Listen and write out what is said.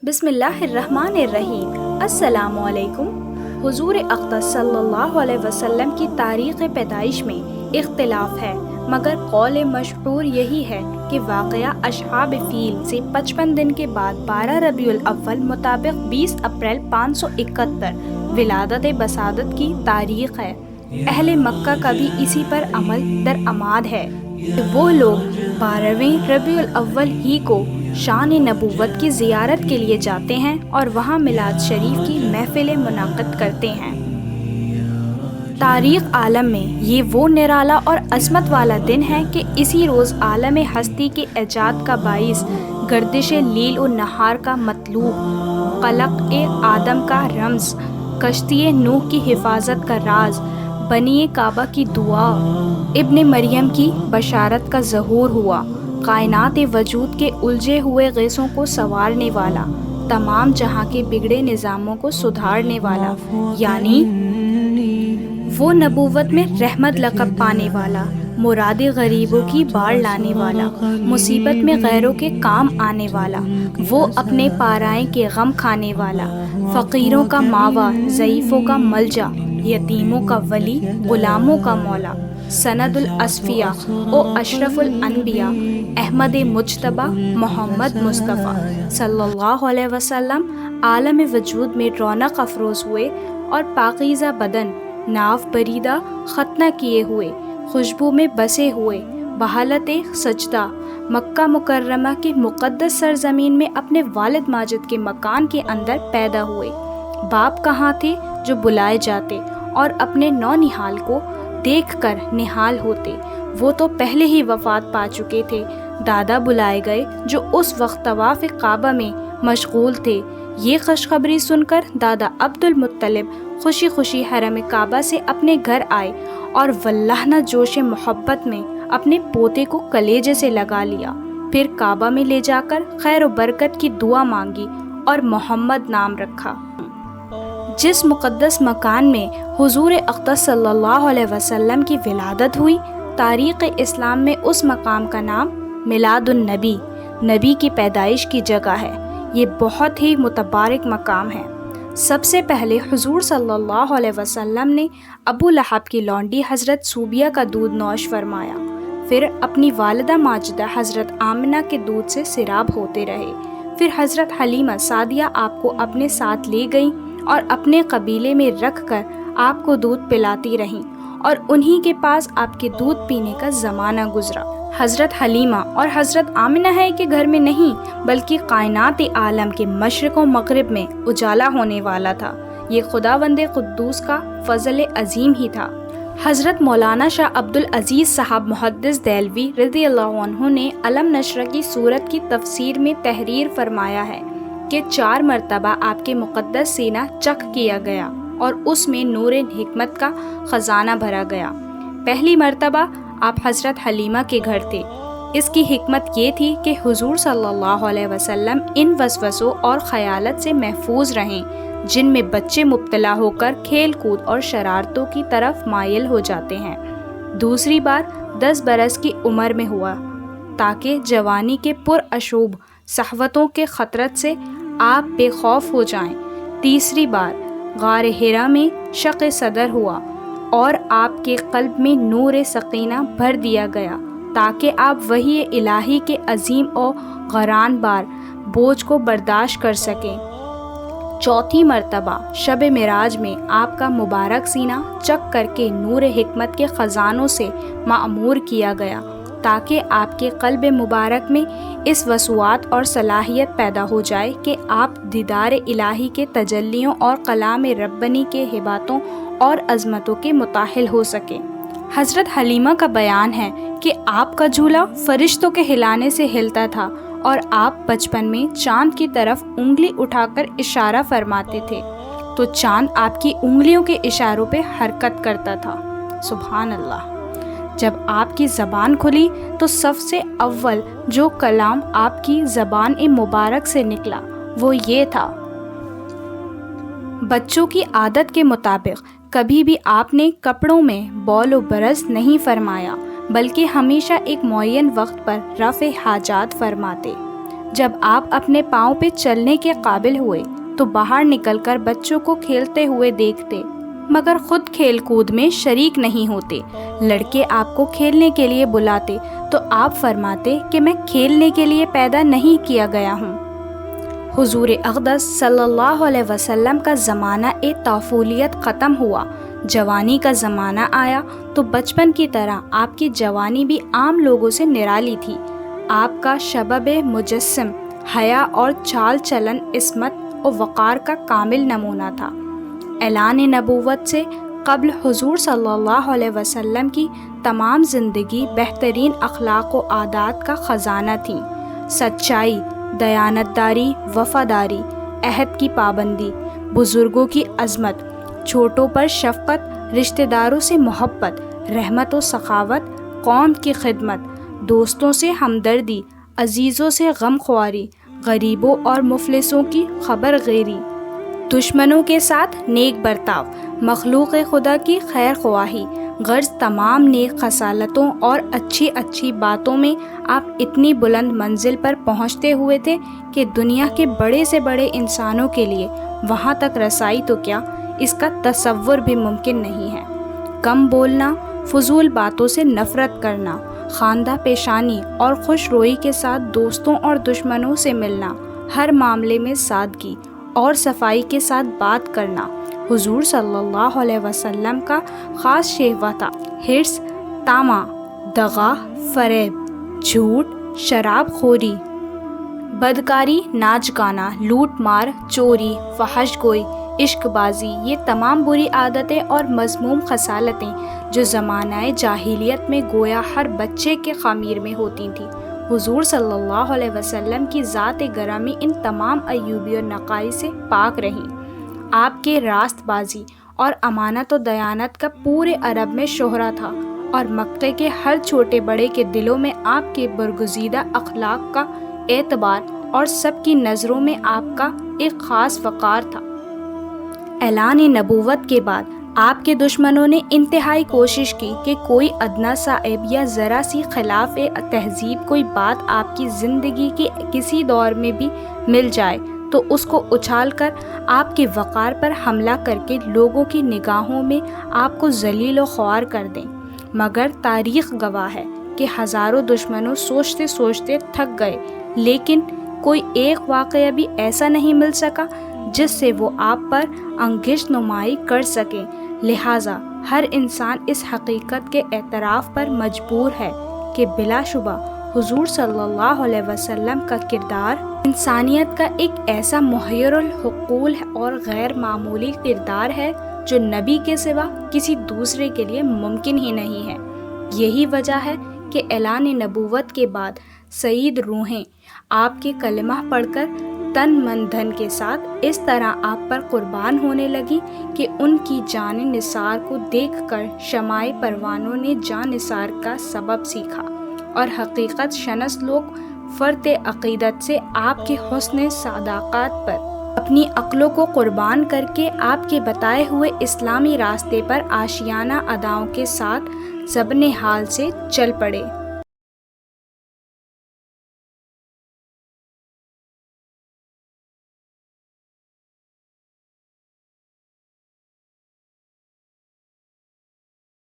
بسم اللہ الرحمن الرحیم۔ السلام علیکم۔ حضور اقدس صلی اللہ علیہ وسلم کی تاریخ پیدائش میں اختلاف ہے، مگر قول مشہور یہی ہے کہ واقعہ اصحاب فیل سے 55 دن کے بعد 12 ربیع الاول مطابق 20 اپریل 571 ولادت بسادت کی تاریخ ہے۔ اہل مکہ کا بھی اسی پر عمل درآمد ہے کہ وہ لوگ 12ویں ربیع الاول ہی کو شان نبوت کی زیارت کے لیے جاتے ہیں اور وہاں میلاد شریف کی محفلیں منعقد کرتے ہیں۔ تاریخ عالم میں یہ وہ نرالا اور عظمت والا دن ہے کہ اسی روز عالم ہستی کے ایجاد کا باعث، گردش لیل و نہار کا مطلوب، خلق آدم کا رمز، کشتی نوح کی حفاظت کا راز، بنی کعبہ کی دعا، ابن مریم کی بشارت کا ظہور ہوا، کائنات وجود کے الجھے ہوئے غیثوں کو سنوارنے والا، تمام جہاں کے بگڑے نظاموں کو سدھارنے والا، یعنی وہ نبوت میں رحمت لقب پانے والا، مراد غریبوں کی باڑ لانے والا، مصیبت میں غیروں کے کام آنے والا، وہ اپنے پارائیں کے غم کھانے والا، فقیروں کا ماوا، ضعیفوں کا ملجا، یتیموں کا ولی، غلاموں کا مولا، سند الاصفیاء و اشرف الانبیاء، احمد مجتبی محمد مصطفیٰ صلی اللہ علیہ وسلم عالم وجود میں رونق افروز ہوئے اور پاکیزہ بدن، ناف بریدہ ختنہ کیے ہوئے، خوشبو میں بسے ہوئے، بحالت سجدہ مکہ مکرمہ کی مقدس سرزمین میں اپنے والد ماجد کے مکان کے اندر پیدا ہوئے۔ باپ کہاں تھے جو بلائے جاتے اور اپنے نونہال کو دیکھ کر نہال ہوتے، وہ تو پہلے ہی وفات پا چکے تھے۔ دادا بلائے گئے جو اس وقت طواف کعبہ میں مشغول تھے۔ یہ خوشخبری سن کر دادا عبد المطلب خوشی خوشی حرم کعبہ سے اپنے گھر آئے اور واللہ نہ جوش محبت میں اپنے پوتے کو کلیجے سے لگا لیا، پھر کعبہ میں لے جا کر خیر و برکت کی دعا مانگی اور محمد نام رکھا۔ جس مقدس مکان میں حضور اقدس صلی اللہ علیہ وسلم کی ولادت ہوئی، تاریخ اسلام میں اس مقام کا نام میلاد النبی، نبی کی پیدائش کی جگہ ہے۔ یہ بہت ہی متبارک مقام ہے۔ سب سے پہلے حضور صلی اللہ علیہ وسلم نے ابو لہب کی لونڈی حضرت صوبیہ کا دودھ نوش فرمایا، پھر اپنی والدہ ماجدہ حضرت آمنہ کے دودھ سے سیراب ہوتے رہے، پھر حضرت حلیمہ سعدیہ آپ کو اپنے ساتھ لے گئیں اور اپنے قبیلے میں رکھ کر آپ کو دودھ پلاتی رہیں، اور انہی کے پاس آپ کے دودھ پینے کا زمانہ گزرا۔ حضرت حلیمہ اور حضرت آمنہ ہے کہ گھر میں نہیں بلکہ کائنات عالم کے مشرق و مغرب میں اجالا ہونے والا تھا۔ یہ خداوند قدوس کا فضل عظیم ہی تھا۔ حضرت مولانا شاہ عبد العزیز صاحب محدث دہلوی رضی اللہ عنہ نے علم نشر کی سورت کی تفسیر میں تحریر فرمایا ہے کہ 4 مرتبہ آپ کے مقدس سینہ چک کیا گیا اور اس میں نور حکمت کا خزانہ بھرا گیا۔ پہلی مرتبہ آپ حضرت حلیمہ کے گھر تھے۔ اس کی حکمت یہ تھی کہ حضور صلی اللہ علیہ وسلم ان وسوسوں اور خیالت سے محفوظ رہیں جن میں بچے مبتلا ہو کر کھیل کود اور شرارتوں کی طرف مائل ہو جاتے ہیں۔ دوسری بار 10 برس کی عمر میں ہوا تاکہ جوانی کے پرعشوب صحوتوں کے خطرت سے آپ بے خوف ہو جائیں۔ تیسری بار غار حرا میں شق صدر ہوا اور آپ کے قلب میں نور سکینہ بھر دیا گیا تاکہ آپ وحی الہی کے عظیم و غران بار بوجھ کو برداشت کر سکیں۔ چوتھی مرتبہ شب معراج میں آپ کا مبارک سینہ چک کر کے نور حکمت کے خزانوں سے معمور کیا گیا تاکہ آپ کے قلب مبارک میں اس وسوات اور صلاحیت پیدا ہو جائے کہ آپ دیدار الہی کے تجلیوں اور کلام ربانی کے ہباتوں اور عظمتوں کے متاہل ہو سکیں۔ حضرت حلیمہ کا بیان ہے کہ آپ کا جھولا فرشتوں کے ہلانے سے ہلتا تھا اور آپ بچپن میں چاند کی طرف انگلی اٹھا کر اشارہ فرماتے تھے تو چاند آپ کی انگلیوں کے اشاروں پہ حرکت کرتا تھا۔ سبحان اللہ۔ جب آپ کی زبان کھلی تو سب سے اول جو کلام آپ کی زبان مبارک سے نکلا وہ یہ تھا۔ بچوں کی عادت کے مطابق کبھی بھی آپ نے کپڑوں میں بول و برز نہیں فرمایا بلکہ ہمیشہ ایک معین وقت پر رفع حاجات فرماتے۔ جب آپ اپنے پاؤں پہ چلنے کے قابل ہوئے تو باہر نکل کر بچوں کو کھیلتے ہوئے دیکھتے، مگر خود کھیل کود میں شریک نہیں ہوتے۔ لڑکے آپ کو کھیلنے کے لیے بلاتے تو آپ فرماتے کہ میں کھیلنے کے لیے پیدا نہیں کیا گیا ہوں۔ حضور اقدس صلی اللہ علیہ وسلم کا زمانہ طفولیت ختم ہوا، جوانی کا زمانہ آیا تو بچپن کی طرح آپ کی جوانی بھی عام لوگوں سے نرالی تھی۔ آپ کا شباب مجسم حیا اور چال چلن عصمت و وقار کا کامل نمونہ تھا۔ اعلان نبوت سے قبل حضور صلی اللہ علیہ وسلم کی تمام زندگی بہترین اخلاق و عادات کا خزانہ تھی۔ سچائی، دیانتداری، وفاداری، عہد کی پابندی، بزرگوں کی عظمت، چھوٹوں پر شفقت، رشتہ داروں سے محبت، رحمت و سخاوت، قوم کی خدمت، دوستوں سے ہمدردی، عزیزوں سے غم خواری، غریبوں اور مفلسوں کی خبر گیری، دشمنوں کے ساتھ نیک برتاؤ، مخلوق خدا کی خیر خواہی، غرض تمام نیک خصالتوں اور اچھی اچھی باتوں میں آپ اتنی بلند منزل پر پہنچتے ہوئے تھے کہ دنیا کے بڑے سے بڑے انسانوں کے لیے وہاں تک رسائی تو کیا، اس کا تصور بھی ممکن نہیں ہے۔ کم بولنا، فضول باتوں سے نفرت کرنا، خواندہ پیشانی اور خوش روئی کے ساتھ دوستوں اور دشمنوں سے ملنا، ہر معاملے میں سادگی اور صفائی کے ساتھ بات کرنا حضور صلی اللہ علیہ وسلم کا خاص شیوا تھا۔ حرص، طمع، دغا، فریب، جھوٹ، شراب خوری، بدکاری، ناچ گانا، لوٹ مار، چوری، فحش گوئی، عشق بازی، یہ تمام بری عادتیں اور مذموم خصالتیں جو زمانہ جاہلیت میں گویا ہر بچے کے خمیر میں ہوتی تھیں، حضور صلی اللہ علیہ وسلم کی ذات گرامی ان تمام عیوبی اور نقائص سے پاک رہیں۔ آپ کے راست بازی اور امانت و دیانت کا پورے عرب میں شہرہ تھا، اور مکے کے ہر چھوٹے بڑے کے دلوں میں آپ کے برگزیدہ اخلاق کا اعتبار اور سب کی نظروں میں آپ کا ایک خاص وقار تھا۔ اعلان نبوت کے بعد آپ کے دشمنوں نے انتہائی کوشش کی کہ کوئی ادنیٰ سا عیب یا ذرا سی خلاف تہذیب کوئی بات آپ کی زندگی کے کسی دور میں بھی مل جائے تو اس کو اچھال کر آپ کے وقار پر حملہ کر کے لوگوں کی نگاہوں میں آپ کو ذلیل و خوار کر دیں، مگر تاریخ گواہ ہے کہ ہزاروں دشمنوں سوچتے سوچتے تھک گئے، لیکن کوئی ایک واقعہ بھی ایسا نہیں مل سکا جس سے وہ آپ پر انگشت نمائی کر سکیں۔ لہٰذا ہر انسان اس حقیقت کے اعتراف پر مجبور ہے کہ بلا شبہ حضور صلی اللہ علیہ وسلم کا کردار انسانیت کا ایک ایسا محیر العقول اور غیر معمولی کردار ہے جو نبی کے سوا کسی دوسرے کے لیے ممکن ہی نہیں ہے۔ یہی وجہ ہے کہ اعلان نبوت کے بعد سعید روحیں آپ کے کلمہ پڑھ کر تن من دھن کے ساتھ اس طرح آپ پر قربان ہونے لگی کہ ان کی جان نثار کو دیکھ کر شمع پروانوں نے جان نثار کا سبب سیکھا، اور حقیقت شناس لوگ فرط عقیدت سے آپ کے حسن صداقت پر اپنی عقلوں کو قربان کر کے آپ کے بتائے ہوئے اسلامی راستے پر عاشقانہ اداؤں کے ساتھ زبن حال سے چل پڑے۔